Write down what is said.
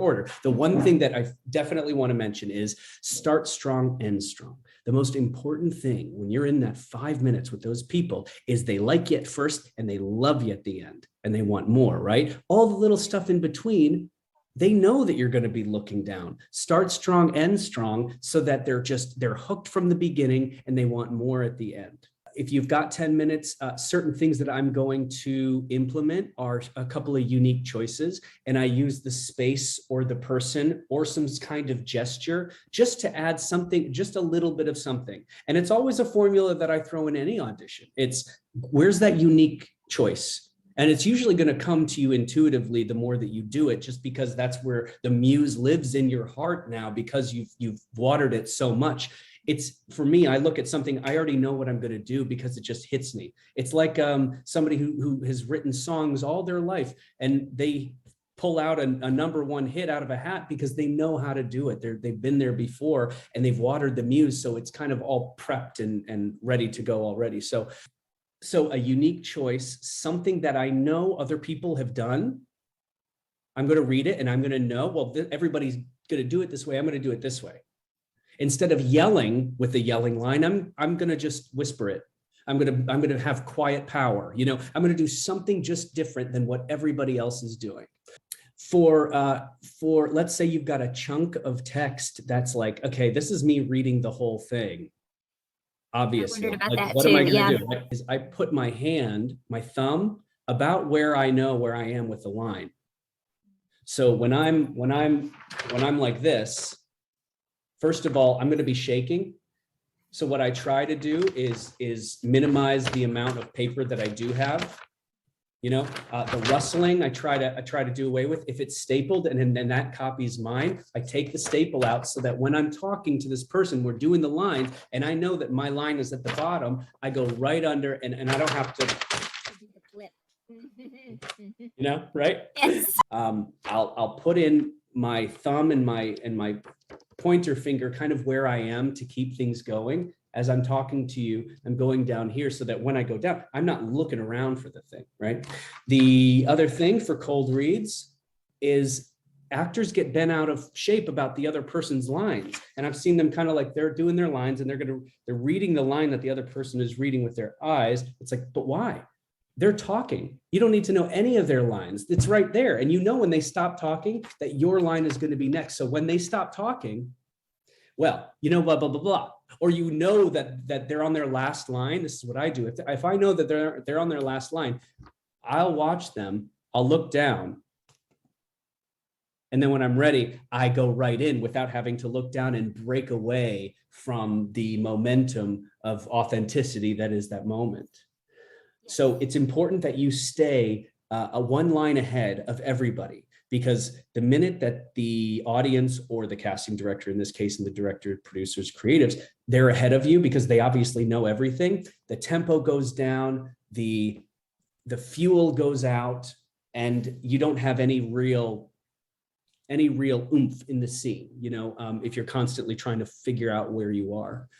order. The one thing that I definitely want to mention is start strong, end strong. The most important thing when you're in that 5 minutes with those people is they like you at first and they love you at the end and they want more, right? All the little stuff in between, they know that you're going to be looking down. Start strong, end strong, so that they're hooked from the beginning and they want more at the end. If you've got 10 minutes, certain things that I'm going to implement are a couple of unique choices. And I use the space or the person or some kind of gesture just to add something, just a little bit of something. And it's always a formula that I throw in any audition. It's where's that unique choice? And it's usually going to come to you intuitively the more that you do it, just because that's where the muse lives in your heart now, because you've watered it so much. It's, for me, I look at something, I already know what I'm going to do because it just hits me. It's like somebody who has written songs all their life and they pull out a number one hit out of a hat because they know how to do it. They've been there before and they've watered the muse. So it's kind of all prepped and ready to go already. So a unique choice, something that I know other people have done. I'm going to read it and I'm going to know, well, everybody's going to do it this way. I'm going to do it this way. Instead of yelling with the yelling line, I'm going to just whisper it. I'm going to have quiet power. I'm going to do something just different than what everybody else is doing. For let's say you've got a chunk of text that's like, okay, this is me reading the whole thing. Obviously, like, what am I going to do? Is I put my thumb about where I know where I am with the line. So when I'm like this, first of all, I'm going to be shaking. So what I try to do is minimize the amount of paper that I do have. The rustling, I try to do away with. If it's stapled and then that copy's mine, I take the staple out so that when I'm talking to this person, we're doing the lines and I know that my line is at the bottom, I go right under and I don't have to right? Yes. I'll put in my thumb and my pointer finger kind of where I am to keep things going. As I'm talking to you, I'm going down here so that when I go down, I'm not looking around for the thing, right? The other thing for cold reads is actors get bent out of shape about the other person's lines. And I've seen them kind of like they're doing their lines and they're reading the line that the other person is reading with their eyes. It's like, but why? They're talking. You don't need to know any of their lines. It's right there. And when they stop talking, that your line is going to be next. So when they stop talking, well, blah, blah, blah, blah. Or that they're on their last line. This is what I do. If I know that they're on their last line, I'll watch them. I'll look down. And then when I'm ready, I go right in without having to look down and break away from the momentum of authenticity that is that moment. So it's important that you stay a one line ahead of everybody, because the minute that the audience or the casting director, in this case, and the director, producers, creatives, they're ahead of you because they obviously know everything, the tempo goes down, the fuel goes out, and you don't have any real oomph in the scene, if you're constantly trying to figure out where you are.